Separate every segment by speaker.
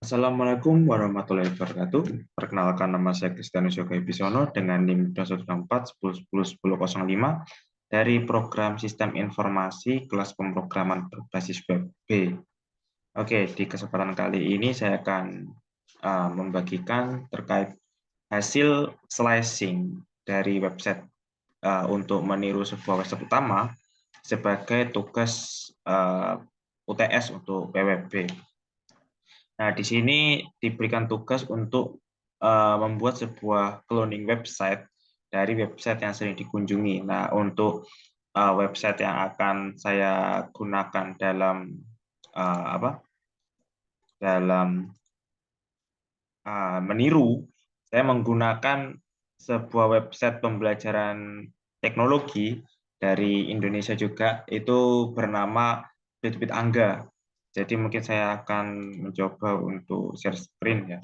Speaker 1: Assalamualaikum warahmatullahi wabarakatuh. Perkenalkan, nama saya Kristianus Yoga Ibisono dengan NIM 214 10 10 1005 dari program Sistem Informasi kelas pemrograman berbasis web B. Oke, di kesempatan kali ini saya akan membagikan terkait hasil slicing dari website untuk meniru sebuah website utama sebagai tugas UTS untuk PWB. Nah, di sini diberikan tugas untuk membuat sebuah cloning website dari website yang sering dikunjungi. Nah, untuk website yang akan saya gunakan dalam apa? Dalam meniru, saya menggunakan sebuah website pembelajaran teknologi dari Indonesia juga, itu bernama Bitbit Angga. Jadi mungkin saya akan mencoba untuk share screen ya.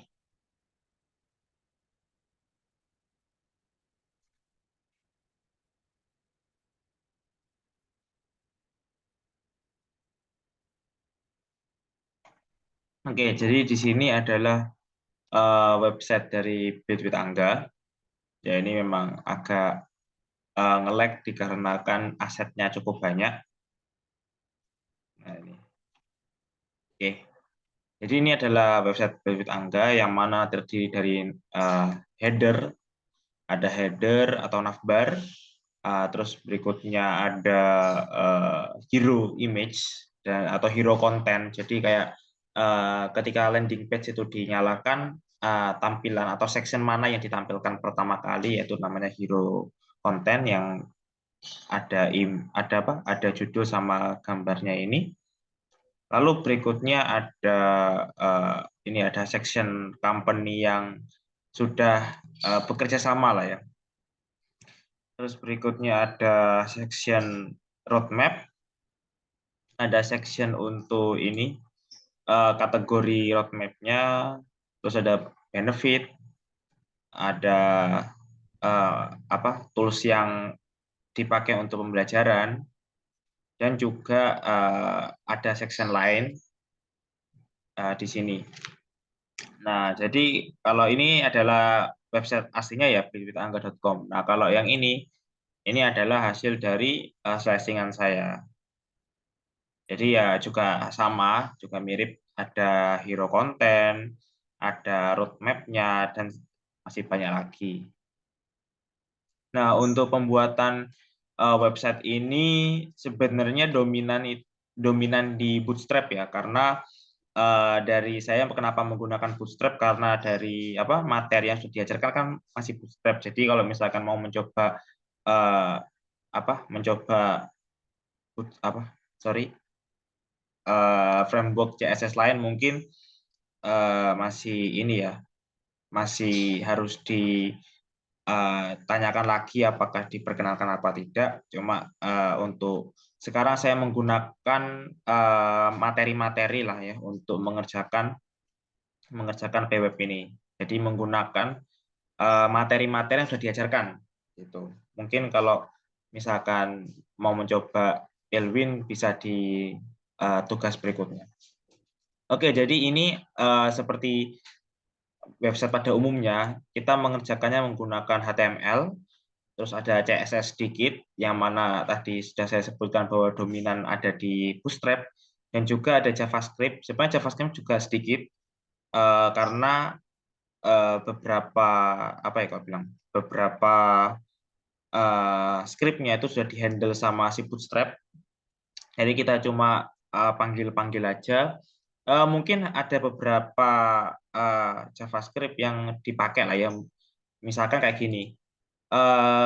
Speaker 1: Oke, jadi di sini adalah website dari Bitbit Angga. Ya, ini memang agak nge-lag dikarenakan asetnya cukup banyak. Nah, ini. Oke. Jadi ini adalah website Bitbit Angga yang mana terdiri dari header, ada header atau navbar, terus berikutnya ada hero image dan atau hero content. Jadi kayak ketika landing page itu dinyalakan, tampilan atau section mana yang ditampilkan pertama kali yaitu namanya hero content yang ada apa? Ada judul sama gambarnya ini. Lalu berikutnya ada ini ada section company yang sudah bekerja sama lah ya. Terus berikutnya ada section roadmap, ada section untuk ini kategori roadmapnya, terus ada benefit, ada apa tools yang dipakai untuk pembelajaran, dan juga ada section lain di sini. Nah, jadi kalau ini adalah website aslinya ya bitbitangga.com. Nah, kalau yang ini adalah hasil dari slicingan saya. Jadi ya juga sama, juga mirip, ada hero content, ada roadmap-nya, dan masih banyak lagi. Nah, untuk pembuatan website ini sebenarnya dominan di Bootstrap ya, karena dari saya kenapa menggunakan Bootstrap, karena dari apa materi yang sudah diajarkan kan masih Bootstrap. Jadi kalau misalkan mau mencoba eh, apa mencoba apa sorry framework CSS lain mungkin masih ini ya, masih harus ditanyakan lagi apakah diperkenalkan apa tidak. Cuma untuk sekarang saya menggunakan materi-materi lah ya untuk mengerjakan PWP ini. Jadi menggunakan materi-materi yang sudah diajarkan gitu. Mungkin kalau misalkan mau mencoba Elwin bisa di tugas berikutnya. Oke, jadi ini seperti website pada umumnya, kita mengerjakannya menggunakan HTML, terus ada CSS sedikit, yang mana tadi sudah saya sebutkan bahwa dominan ada di Bootstrap, dan juga ada JavaScript. Sebenarnya JavaScript juga sedikit, karena beberapa apa ya kalau bilang beberapa scriptnya itu sudah dihandle sama si Bootstrap. Jadi kita cuma panggil-panggil aja. Mungkin ada beberapa JavaScript yang dipakai lah ya. Misalkan kayak gini.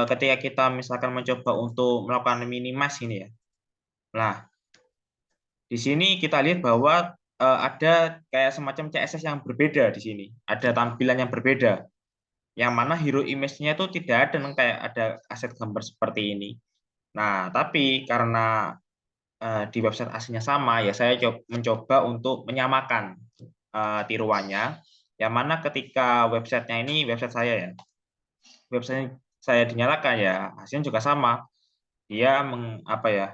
Speaker 1: Ketika kita misalkan mencoba untuk melakukan minimas ini ya. Nah, di sini kita lihat bahwa ada kayak semacam CSS yang berbeda di sini. Ada tampilan yang berbeda. Yang mana hero image-nya itu tidak ada kayak ada aset gambar seperti ini. Nah, tapi karena di website aslinya sama, ya saya mencoba untuk menyamakan tiruannya. Yang mana ketika websitenya ini website saya ya, website saya dinyalakan ya hasilnya juga sama. Dia apa ya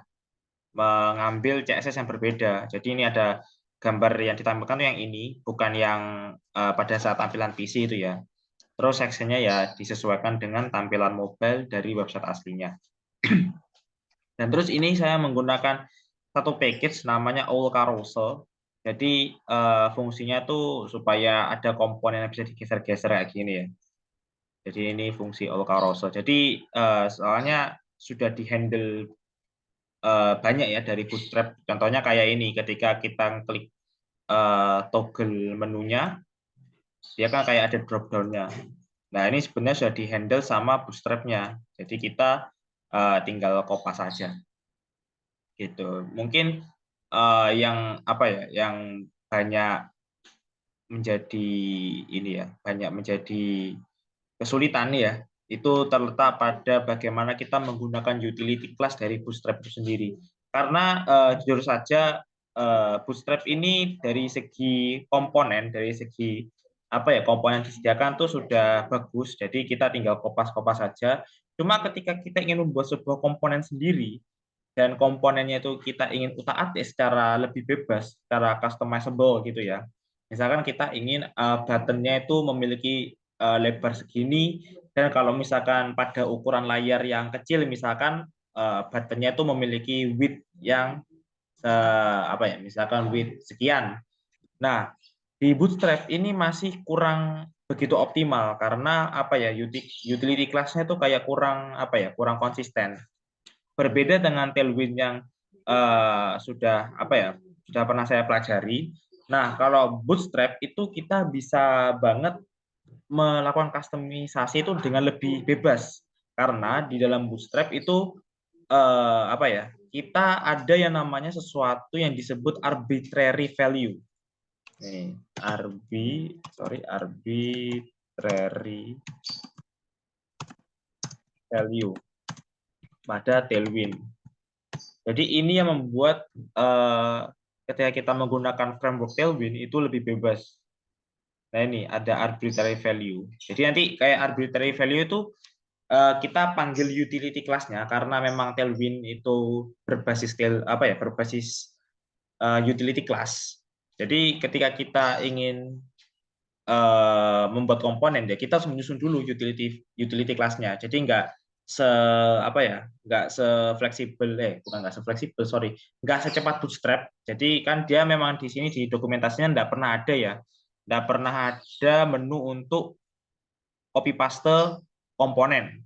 Speaker 1: mengambil CSS yang berbeda. Jadi ini ada gambar yang ditampilkan tuh yang ini, bukan yang pada saat tampilan PC itu ya. Terus sectionnya ya disesuaikan dengan tampilan mobile dari website aslinya. Dan terus ini saya menggunakan satu package namanya All Carousel. Jadi fungsinya tuh supaya ada komponen yang bisa digeser-geser kayak gini ya. Jadi ini fungsi All Carousel. Jadi soalnya sudah dihandle banyak ya dari Bootstrap. Contohnya kayak ini, ketika kita klik toggle menunya, dia kan kayak ada drop down-nya. Nah, ini sebenarnya sudah dihandle sama Bootstrap-nya. Jadi kita tinggal kopas saja. Gitu. Mungkin yang apa ya, yang banyak menjadi ini ya, banyak menjadi kesulitan ya, itu terletak pada bagaimana kita menggunakan utility class dari Bootstrap itu sendiri. Karena jujur saja Bootstrap ini dari segi komponen, dari segi apa ya, komponen disediakan tuh sudah bagus, jadi kita tinggal kopas-kopas saja. Cuma ketika kita ingin membuat sebuah komponen sendiri dan komponennya itu kita ingin utak-atik secara lebih bebas, secara customizable gitu ya. Misalkan kita ingin buttonnya itu memiliki lebar segini, dan kalau misalkan pada ukuran layar yang kecil, misalkan buttonnya itu memiliki width yang apa ya, misalkan width sekian. Nah, di Bootstrap ini masih kurang begitu optimal karena apa ya, utility class-nya itu kayak kurang apa ya, kurang konsisten. Berbeda dengan Tailwind yang sudah apa ya, sudah pernah saya pelajari. Nah, kalau Bootstrap itu kita bisa banget melakukan customisasi itu dengan lebih bebas, karena di dalam Bootstrap itu apa ya, kita ada yang namanya sesuatu yang disebut arbitrary value. Nih, arbitrary value pada Tailwind. Jadi ini yang membuat ketika kita menggunakan framework Tailwind itu lebih bebas. Nah, ini ada arbitrary value. Jadi nanti kayak arbitrary value itu kita panggil utility class-nya karena memang Tailwind itu berbasis berbasis utility class. Jadi ketika kita ingin membuat komponen ya, kita harus menyusun dulu utility class-nya. Jadi nggak sefleksibel, nggak secepat Bootstrap. Jadi kan dia memang di sini di dokumentasinya nggak pernah ada ya, nggak pernah ada menu untuk copy paste komponen.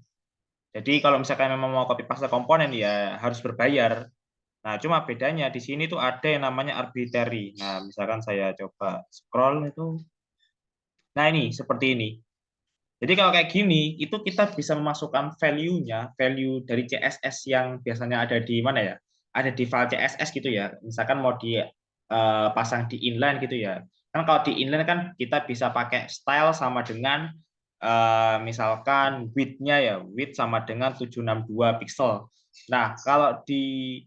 Speaker 1: Jadi kalau misalkan memang mau copy paste komponen ya harus berbayar. Nah, cuma bedanya di sini tuh ada yang namanya arbitrary. Nah, misalkan saya coba scroll itu. Nah, ini seperti ini. Jadi kalau kayak gini, itu kita bisa memasukkan value-nya, value dari CSS yang biasanya ada di mana ya? Ada di file CSS gitu ya. Misalkan mau dipasang di inline gitu ya. Kan kalau di inline kan kita bisa pakai style sama dengan misalkan width-nya ya, width sama dengan 762 pixel. Nah, kalau di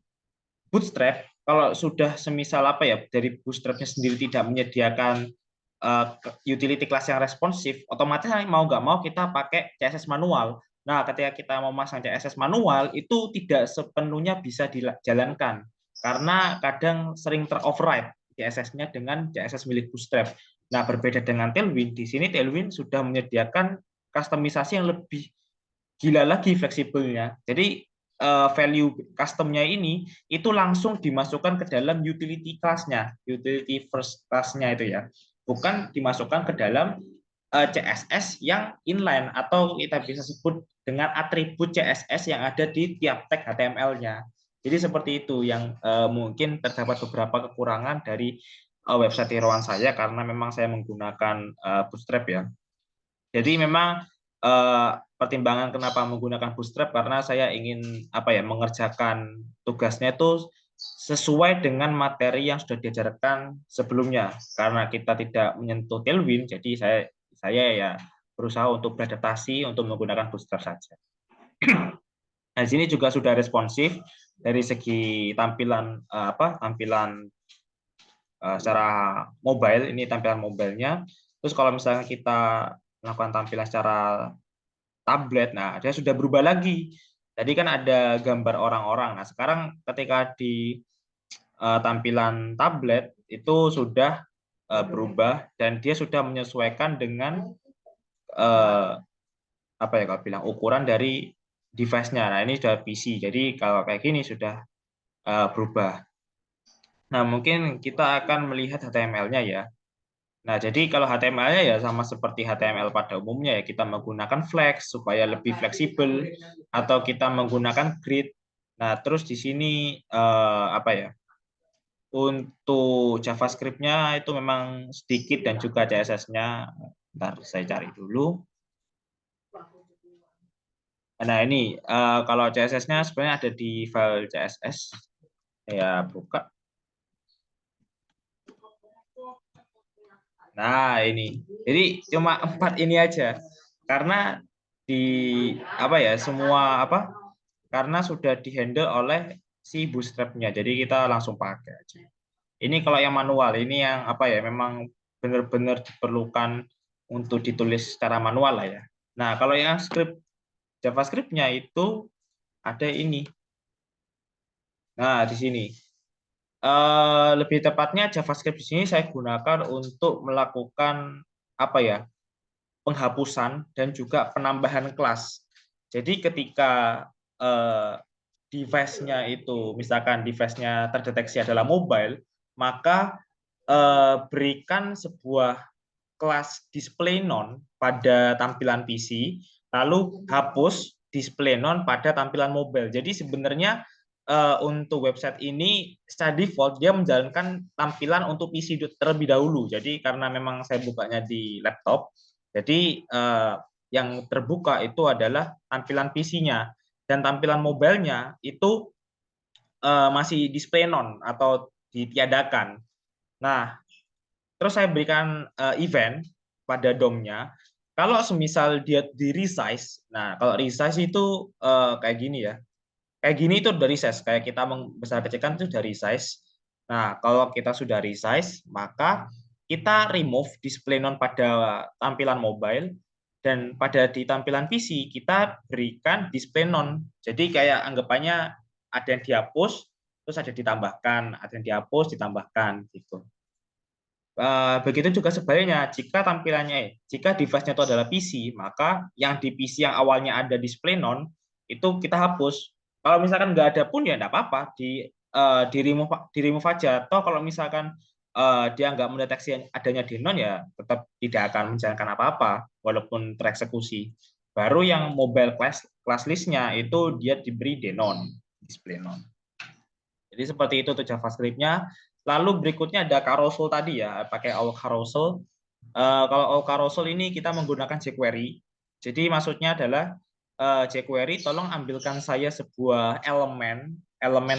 Speaker 1: Bootstrap, kalau sudah semisal apa ya, dari Bootstrap-nya sendiri tidak menyediakan utility class yang responsif, otomatis mau nggak mau kita pakai CSS manual. Nah, ketika kita mau masang CSS manual, itu tidak sepenuhnya bisa dijalankan, karena kadang sering ter-override CSS-nya dengan CSS milik Bootstrap. Nah, berbeda dengan Tailwind, di sini Tailwind sudah menyediakan customisasi yang lebih gila lagi fleksibelnya. Jadi value customnya ini itu langsung dimasukkan ke dalam utility class-nya, utility first class-nya itu ya, bukan dimasukkan ke dalam CSS yang inline atau kita bisa sebut dengan atribut CSS yang ada di tiap tag HTML-nya. Jadi seperti itu yang mungkin terdapat beberapa kekurangan dari website tiruan saya karena memang saya menggunakan Bootstrap ya. Jadi memang pertimbangan kenapa menggunakan Bootstrap karena saya ingin mengerjakan tugasnya itu sesuai dengan materi yang sudah diajarkan sebelumnya. Karena kita tidak menyentuh Tailwind, jadi saya ya berusaha untuk beradaptasi untuk menggunakan Bootstrap saja. Nah, di sini juga sudah responsif dari segi tampilan tampilan secara mobile, ini tampilan mobilenya. Terus kalau misalnya kita melakukan tampilan secara tablet, nah dia sudah berubah lagi. Tadi kan ada gambar orang-orang. Nah, sekarang ketika di tampilan tablet, itu sudah berubah dan dia sudah menyesuaikan dengan apa ya kalau bilang ukuran dari device-nya. Nah, ini sudah PC. Jadi kalau kayak gini sudah berubah. Nah, mungkin kita akan melihat HTML-nya ya. Nah, jadi kalau HTML-nya ya sama seperti HTML pada umumnya ya, kita menggunakan flex supaya lebih fleksibel atau kita menggunakan grid. Nah, terus di sini apa ya? Untuk JavaScript-nya itu memang sedikit dan juga CSS-nya. Bentar, saya cari dulu. Nah, ini kalau CSS-nya sebenarnya ada di file CSS. Saya buka. Nah, ini. Jadi cuma 4 ini aja. Karena di apa ya, semua apa? Karena sudah dihandle oleh si Bootstrap-nya. Jadi kita langsung pakai aja. Ini kalau yang manual, ini yang apa ya, memang benar-benar diperlukan untuk ditulis secara manual lah ya. Nah, kalau yang script JavaScript-nya itu ada ini. Nah, di sini. Lebih tepatnya JavaScript di sini saya gunakan untuk melakukan apa ya, penghapusan dan juga penambahan kelas. Jadi ketika device-nya itu, misalkan device-nya terdeteksi adalah mobile, maka berikan sebuah kelas display none pada tampilan PC, lalu hapus display none pada tampilan mobile. Jadi sebenarnya untuk website ini secara default dia menjalankan tampilan untuk PC terlebih dahulu. Jadi karena memang saya bukanya di laptop, jadi yang terbuka itu adalah tampilan PC-nya dan tampilan mobile-nya itu masih display none atau ditiadakan. Nah, terus saya berikan event pada DOM-nya. Kalau semisal dia di resize, nah kalau resize itu kayak gini ya. Kayak gini itu dari resize, kayak kita membesar kecilkan itu dari resize. Nah, kalau kita sudah resize, maka kita remove display none pada tampilan mobile dan pada di tampilan PC kita berikan display none. Jadi kayak anggapannya ada yang dihapus, terus ada ditambahkan, ada yang dihapus, ditambahkan gitu. Begitu juga sebaliknya, jika tampilannya, jika device-nya itu adalah PC, maka yang di PC yang awalnya ada display none, itu kita hapus. Kalau misalkan nggak ada pun ya nggak apa-apa, di remove aja. Atau kalau misalkan dia nggak mendeteksi adanya di none, ya tetap tidak akan menjalankan apa-apa, walaupun tereksekusi. Baru yang mobile class list-nya itu dia diberi denon, display none. Jadi seperti itu untuk JavaScript-nya. Lalu berikutnya ada carousel tadi ya, pakai all carousel. Kalau all carousel ini kita menggunakan jQuery. Jadi maksudnya adalah jQuery tolong ambilkan saya sebuah elemen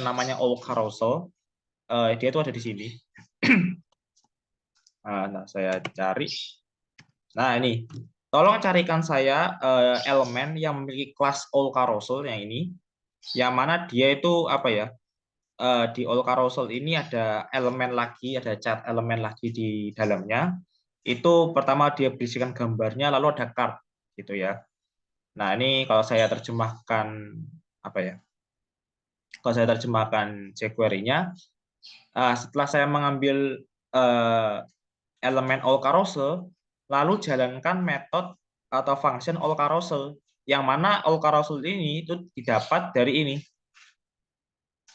Speaker 1: namanya all carousel. Dia itu ada di sini. Nah, saya cari. Nah, ini. Tolong carikan saya elemen yang memiliki kelas all carousel yang ini. Yang mana dia itu apa ya? Di all carousel ini ada elemen lagi, ada cat elemen lagi di dalamnya. Itu pertama dia berisikan gambarnya, lalu ada card gitu ya. Nah, ini kalau saya terjemahkan apa ya? Kalau saya terjemahkan jQuery-nya, setelah saya mengambil elemen all carousel, lalu jalankan metode atau function all carousel, yang mana all carousel ini itu didapat dari ini.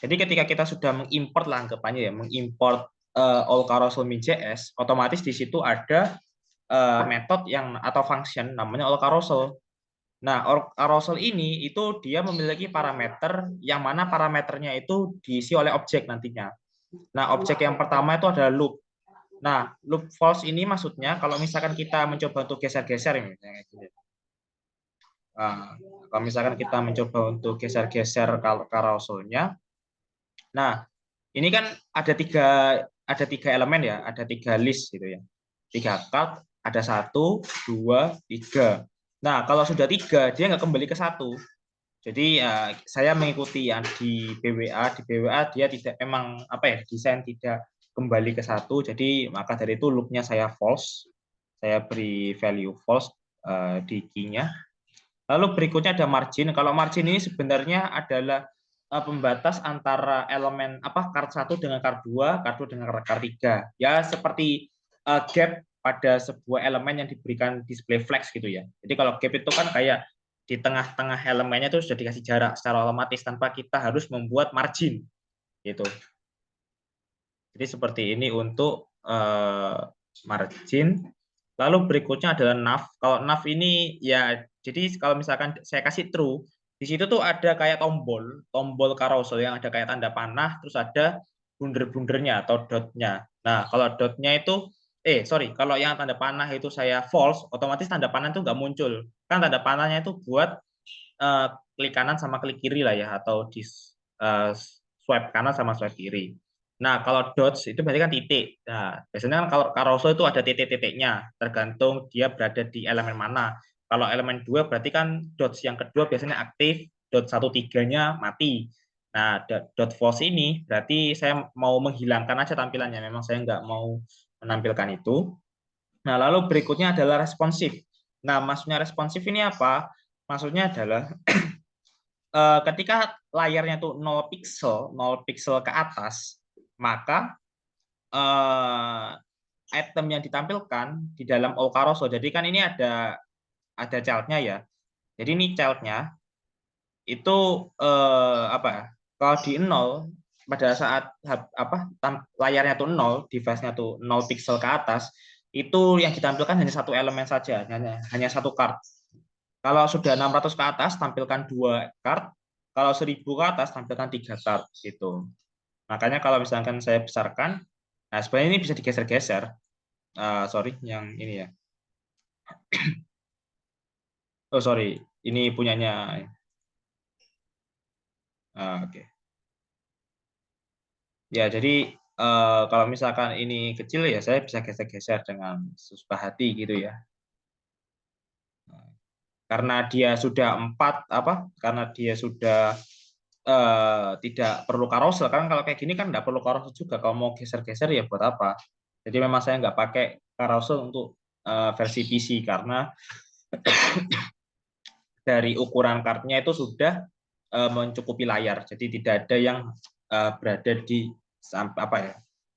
Speaker 1: Jadi ketika kita sudah mengimport lah anggapannya ya, mengimport all carousel min.js, otomatis di situ ada metode yang atau function namanya all carousel. Nah, all carousel ini itu dia memiliki parameter yang mana parameternya itu diisi oleh objek nantinya. Nah, objek yang pertama itu adalah loop. Nah, loop false ini maksudnya kalau misalkan kita mencoba untuk geser-geser ini. Nah, kalau misalkan kita mencoba untuk geser-geser carouselnya, nah, ini kan ada tiga elemen ya, ada tiga list gitu ya. 3 card, ada 1, 2, 3. Nah, kalau sudah 3, dia nggak kembali ke 1. Jadi saya mengikuti yang di BWA, dia tidak memang apa ya, desain tidak kembali ke 1. Jadi maka dari itu loop-nya saya false. Saya beri value false di key-nya. Lalu berikutnya ada margin. Kalau margin ini sebenarnya adalah pembatas antara elemen card 1 dengan card 2, card 2 dengan card 3. Ya seperti gap pada sebuah elemen yang diberikan display flex gitu ya. Jadi kalau gap itu kan kayak di tengah-tengah elemennya itu sudah dikasih jarak secara otomatis tanpa kita harus membuat margin gitu. Jadi seperti ini untuk margin. Lalu berikutnya adalah nav. Kalau nav ini ya, jadi kalau misalkan saya kasih true, di situ tuh ada kayak tombol carousel yang ada kayak tanda panah, terus ada bunder-bundernya atau dotnya. Nah, kalau dotnya itu, kalau yang tanda panah itu saya false, otomatis tanda panah itu nggak muncul. Kan tanda panahnya itu buat klik kanan sama klik kiri lah ya, atau di swipe kanan sama swipe kiri. Nah, kalau dots itu berarti kan titik. Nah, biasanya kan kalau carousel itu ada titik-titiknya, tergantung dia berada di elemen mana. Kalau elemen 2 berarti kan dots yang kedua biasanya aktif, dot 1 3-nya mati. Nah, dot false ini berarti saya mau menghilangkan aja tampilannya. Memang saya nggak mau menampilkan itu. Nah, lalu berikutnya adalah responsif. Nah, maksudnya responsif ini apa? Maksudnya adalah ketika layarnya tuh 0 pixel ke atas, maka item yang ditampilkan di dalam carousel. Jadi kan ini ada child-nya ya. Jadi ini child-nya itu apa ya? Kalau di 0 pada saat layarnya tuh 0, device-nya tuh 0 pixel ke atas, itu yang ditampilkan hanya satu elemen saja, hanya satu card. Kalau sudah 600 ke atas, tampilkan 2 card. Kalau 1000 ke atas, tampilkan 3 card. Gitu. Makanya kalau misalkan saya besarkan, nah sebenarnya ini bisa digeser-geser. Sorry, yang ini ya. Oh, sorry. Ini punyanya. Oke. Ya, jadi kalau misalkan ini kecil ya saya bisa geser-geser dengan sesuka hati gitu ya. Karena dia sudah karena dia sudah tidak perlu carousel kan, kalau kayak gini kan nggak perlu carousel juga, kalau mau geser-geser ya buat apa. Jadi memang saya nggak pakai carousel untuk versi PC karena dari ukuran kartunya itu sudah mencukupi layar, jadi tidak ada yang berada di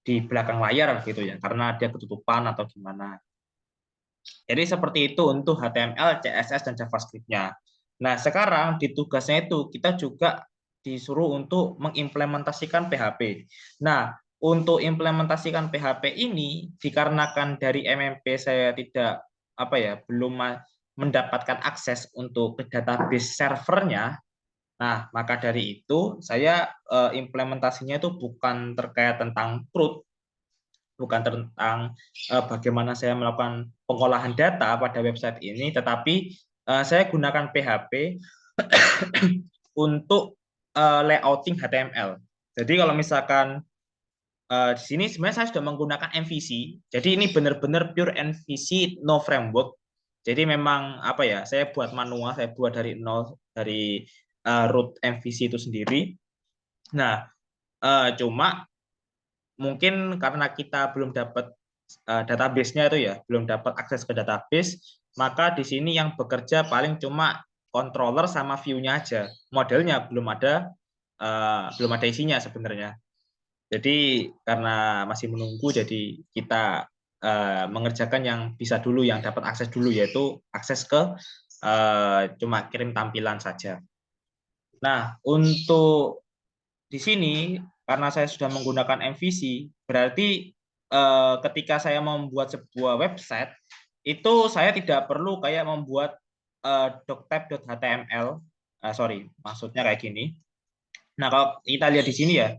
Speaker 1: di belakang layar gitu ya, karena dia ketutupan atau gimana. Jadi seperti itu untuk HTML, CSS, dan JavaScript-nya. Nah, sekarang di tugasnya itu kita juga disuruh untuk mengimplementasikan PHP. Nah, untuk implementasikan PHP ini dikarenakan dari MMP saya tidak belum mendapatkan akses untuk ke database servernya. Nah, maka dari itu saya implementasinya itu bukan terkait tentang CRUD, bukan tentang bagaimana saya melakukan pengolahan data pada website ini, tetapi saya gunakan PHP untuk layouting HTML. Jadi kalau misalkan di sini sebenarnya saya sudah menggunakan MVC. Jadi ini benar-benar pure MVC, no framework. Jadi memang saya buat manual, saya buat dari nol, dari root MVC itu sendiri. Nah, cuma mungkin karena kita belum dapat database-nya itu ya, belum dapat akses ke database, maka di sini yang bekerja paling cuma controller sama view-nya aja. Modelnya belum ada isinya sebenarnya. Jadi karena masih menunggu, jadi kita mengerjakan yang bisa dulu, yang dapat akses dulu, yaitu akses ke cuma kirim tampilan saja. Nah, untuk di sini karena saya sudah menggunakan MVC, berarti ketika saya membuat sebuah website itu saya tidak perlu kayak membuat doctype.html. Sorry, maksudnya kayak gini. Nah, kalau kita lihat di sini ya,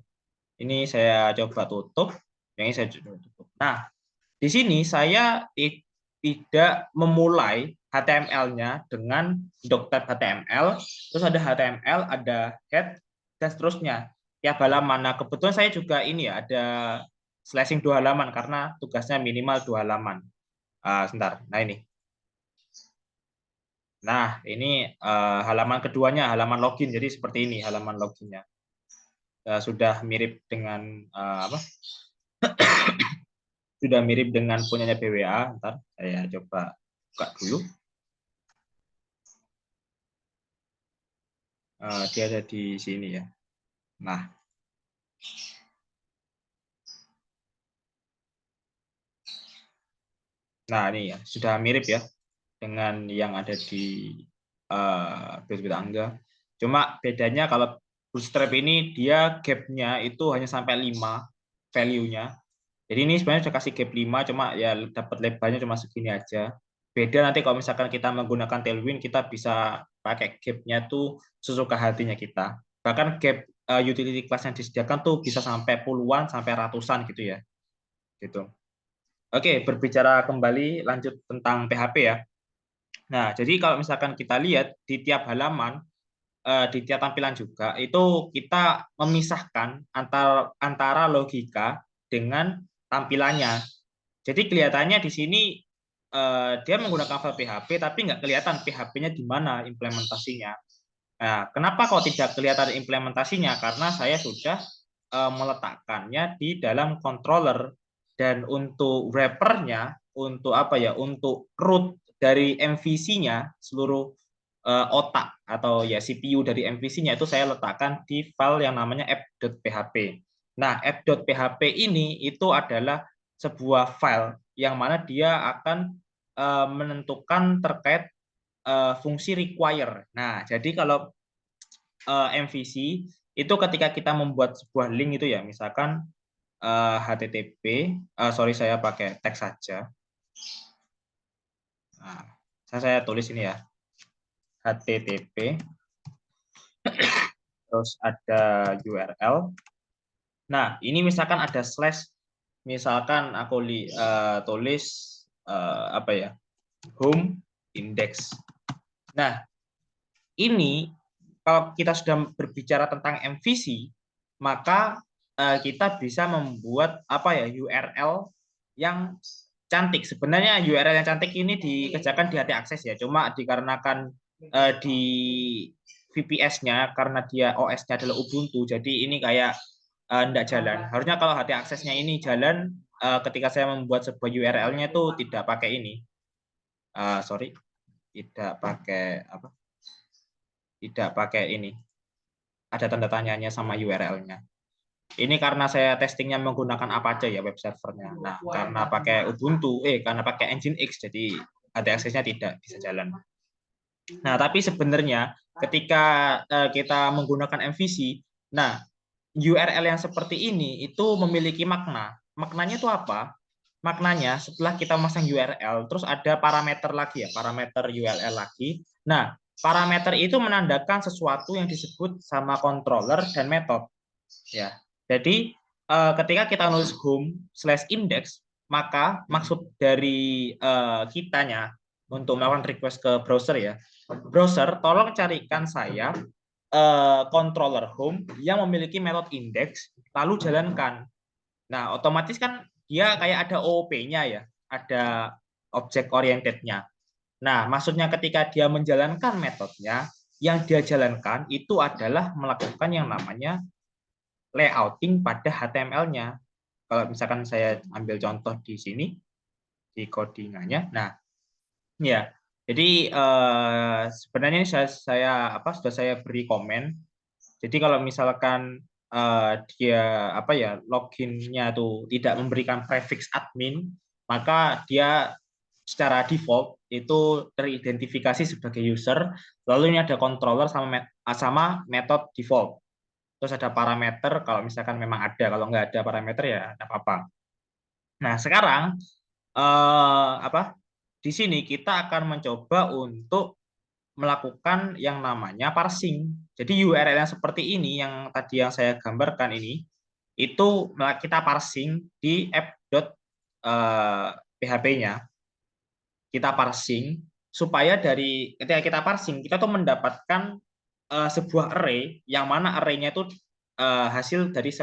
Speaker 1: ini saya coba tutup, yang ini saya coba tutup. Nah, di sini saya tidak memulai HTML-nya dengan doctype HTML, terus ada HTML, ada head, dan seterusnya. Tiap halaman. Nah, kebetulan saya juga ini ya, ada slashing 2 halaman karena tugasnya minimal 2 halaman. Sebentar. Nah, ini. Nah, ini halaman keduanya, halaman login. Jadi seperti ini halaman loginnya. Sudah mirip dengan sudah mirip dengan punyanya BWA. Ntar saya coba buka dulu. Dia ada di sini ya. Nah, ini ya sudah mirip ya dengan yang ada di Bit Angga. Cuma bedanya kalau Bootstrap ini dia gap-nya itu hanya sampai 5 value-nya. Jadi ini sebenarnya sudah kasih gap 5, cuma ya dapat lebarnya cuma segini aja. Beda nanti kalau misalkan kita menggunakan Tailwind, kita bisa pakai gap-nya tuh sesuka hatinya kita. Bahkan gap utility class yang disediakan tuh bisa sampai puluhan, sampai ratusan gitu ya. Gitu. Oke, berbicara kembali lanjut tentang PHP ya. Nah, jadi kalau misalkan kita lihat di tiap halaman, di tiap tampilan juga, itu kita memisahkan antara logika dengan tampilannya. Jadi kelihatannya di sini dia menggunakan file PHP, tapi nggak kelihatan PHP-nya di mana implementasinya. Nah, kenapa kok tidak kelihatan implementasinya? Karena saya sudah meletakkannya di dalam controller, dan untuk wrapper-nya, untuk apa ya, untuk root dari MVC-nya, seluruh otak atau ya CPU dari MVC-nya itu saya letakkan di file yang namanya app.php. Nah, app.php ini itu adalah sebuah file yang mana dia akan menentukan terkait fungsi require. Nah, jadi kalau MVC itu ketika kita membuat sebuah link itu ya, misalkan HTTP, sorry saya pakai teks saja. Nah, saya tulis ini ya, HTTP, terus ada URL. Nah, ini misalkan ada slash, misalkan aku tulis apa ya, home index. Nah, ini kalau kita sudah berbicara tentang MVC, maka kita bisa membuat apa ya, URL yang cantik. Sebenarnya URL yang cantik ini dikerjakan di HT Access ya, cuma dikarenakan di VPS-nya karena dia OS-nya adalah Ubuntu, jadi ini kayak tidak jalan. Harusnya kalau HT Access-nya ini jalan, ketika saya membuat sebuah URL-nya itu tidak pakai ini. Sorry, tidak pakai apa? Tidak pakai ini. Ada tanda tanyanya sama URL-nya. Ini karena saya testingnya menggunakan Apache ya, web servernya. Nah, karena pakai Ubuntu, karena pakai Nginx, jadi HT Access-nya tidak bisa jalan. Nah, tapi sebenarnya ketika kita menggunakan MVC, nah URL yang seperti ini itu memiliki makna. Maknanya itu apa? Maknanya setelah kita memasang URL, terus ada parameter lagi ya, parameter URL lagi. Nah, parameter itu menandakan sesuatu yang disebut sama controller dan method. Ya, jadi ketika kita nulis home/index, maka maksud dari kitanya untuk melakukan request ke browser ya, browser tolong carikan saya controller home yang memiliki metode index, lalu jalankan. Nah, otomatis kan dia kayak ada OOP-nya ya, ada object oriented-nya. Nah, maksudnya ketika dia menjalankan metodenya, yang dia jalankan itu adalah melakukan yang namanya layouting pada HTML-nya. Kalau misalkan saya ambil contoh di sini, di codingannya. Nah, ya, jadi sebenarnya sudah saya beri komen. Jadi kalau misalkan dia apa ya, loginnya tuh tidak memberikan prefix admin, maka dia secara default itu teridentifikasi sebagai user. Lalu ini ada controller sama method default. Terus ada parameter kalau misalkan memang ada, kalau nggak ada parameter ya tidak apa-apa. Nah, sekarang di sini kita akan mencoba untuk melakukan yang namanya parsing. Jadi URL yang seperti ini yang tadi yang saya gambarkan ini itu kita parsing di app.php-nya. Kita parsing supaya dari ketika kita parsing kita tuh mendapatkan sebuah array yang mana array-nya itu hasil dari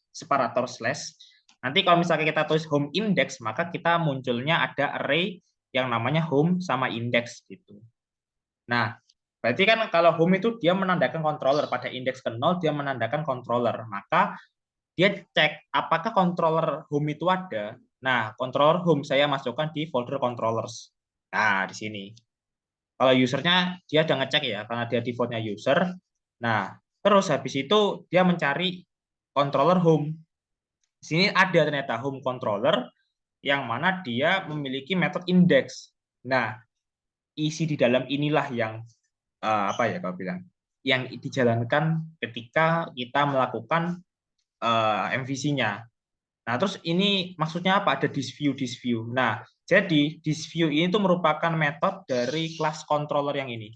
Speaker 1: separator slash. Nanti kalau misalnya kita tulis home index, maka kita munculnya ada array yang namanya home sama index gitu. Nah, berarti kan kalau home itu dia menandakan controller, pada indeks ke 0 dia menandakan controller. Maka dia cek apakah controller home itu ada. Nah, controller home saya masukkan di folder controllers. Nah, di sini. Kalau usernya dia udah ngecek ya, karena dia defaultnya user. Nah, Terus habis itu dia mencari controller home. Di sini ada ternyata home controller yang mana dia memiliki metode index. Nah, isi di dalam inilah yang apa ya kau bilang, yang dijalankan ketika kita melakukan MVC-nya. Nah, terus ini maksudnya apa? Ada this view. Nah, jadi this view ini tuh merupakan metode dari kelas controller yang ini.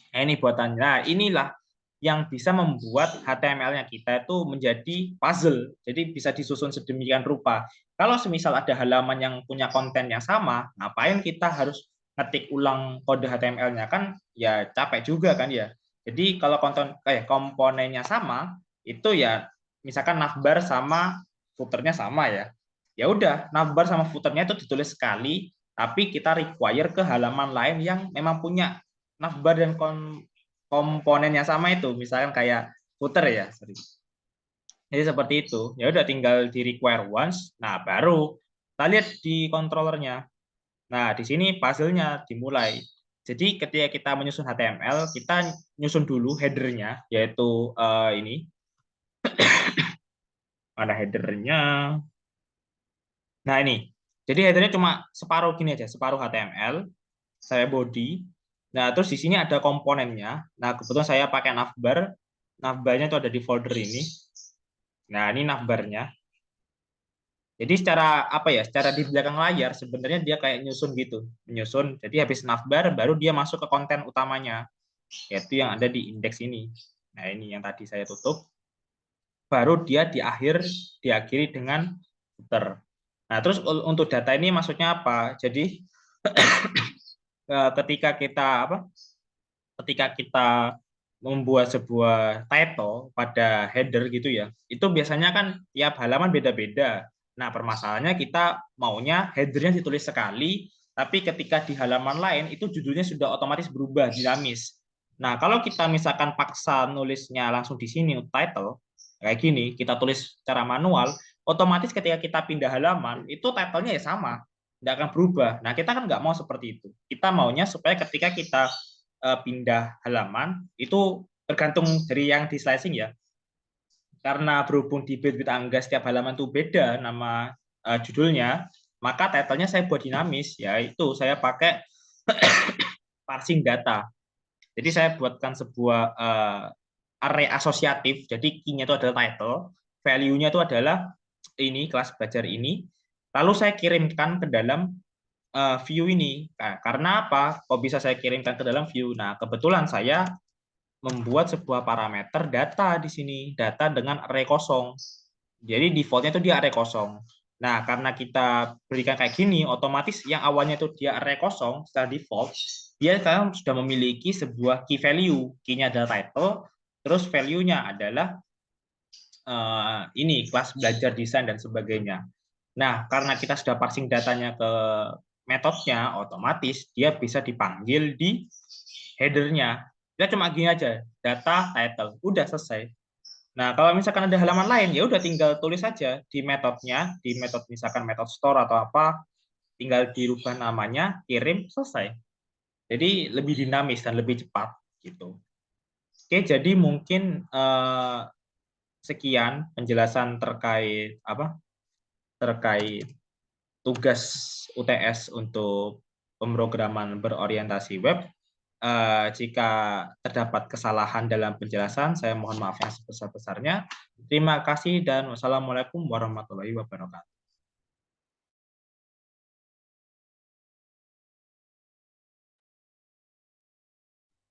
Speaker 1: Nah, ini buatannya. Nah, inilah yang bisa membuat HTML-nya kita itu menjadi puzzle. Jadi bisa disusun sedemikian rupa. Kalau semisal ada halaman yang punya konten yang sama, ngapain kita harus ngetik ulang kode HTML-nya, kan ya capek juga kan ya. Jadi kalau komponennya sama, itu ya misalkan navbar sama footernya sama ya. Ya udah, navbar sama footernya itu ditulis sekali, tapi kita require ke halaman lain yang memang punya navbar dan komponennya sama itu, misalkan kayak footer ya. Sorry. Jadi seperti itu. Ya udah tinggal di require once. Nah, baru kita lihat di controllernya. Nah, di sini puzzle-nya dimulai. Jadi ketika kita menyusun HTML, kita nyusun dulu header-nya, yaitu ini. Mana header-nya? Nah, ini. Jadi header-nya cuma separuh gini aja, separuh HTML, saya body. Nah, terus di sini ada komponennya. Nah, kebetulan saya pakai navbar. Navbarnya itu ada di folder ini. Nah, ini navbarnya. Jadi secara apa ya? Secara di belakang layar sebenarnya dia kayak nyusun gitu, menyusun. Jadi habis navbar baru dia masuk ke konten utamanya, yaitu yang ada di indeks ini. Nah, ini yang tadi saya tutup. Baru dia diakhiri dengan footer. Nah, terus untuk data ini maksudnya apa? Jadi ketika kita apa? Ketika kita membuat sebuah title pada header gitu ya, itu biasanya kan tiap halaman beda-beda. Nah, permasalahannya kita maunya headernya ditulis sekali, tapi ketika di halaman lain itu judulnya sudah otomatis berubah, dinamis. Nah, kalau kita misalkan paksa nulisnya langsung di sini title, kayak gini, kita tulis secara manual, otomatis ketika kita pindah halaman, itu title-nya ya sama, nggak akan berubah. Nah, kita kan nggak mau seperti itu. Kita maunya supaya ketika kita pindah halaman itu tergantung dari yang di slicing ya, karena berhubung di Bitbit Angga setiap halaman itu beda nama judulnya, maka title-nya saya buat dinamis, yaitu saya pakai parsing data. Jadi saya buatkan sebuah array asosiatif, jadi key-nya itu adalah title, value-nya itu adalah ini kelas belajar ini, lalu saya kirimkan ke dalam view ini. Nah, karena apa? Kok bisa saya kirimkan ke dalam view? Nah, kebetulan saya membuat sebuah parameter data di sini, data dengan array kosong. Jadi defaultnya itu dia array kosong. Nah, karena kita berikan kayak gini, otomatis yang awalnya itu dia array kosong secara default, dia sekarang sudah memiliki sebuah key value. Key-nya adalah title, terus value-nya adalah ini kelas belajar desain dan sebagainya. Nah, karena kita sudah parsing datanya ke metodenya, otomatis dia bisa dipanggil di header-nya. Kita cuma gini aja, data, title, udah selesai. Nah, kalau misalkan ada halaman lain, ya udah tinggal tulis saja di metodenya, di metode misalkan metode store atau apa, tinggal dirubah namanya, kirim, selesai. Jadi lebih dinamis dan lebih cepat gitu. Oke, jadi mungkin sekian penjelasan terkait apa? Terkait tugas UTS untuk pemrograman berorientasi web. Jika terdapat kesalahan dalam penjelasan, saya mohon maaf yang sebesar-besarnya. Terima kasih dan wassalamualaikum warahmatullahi wabarakatuh.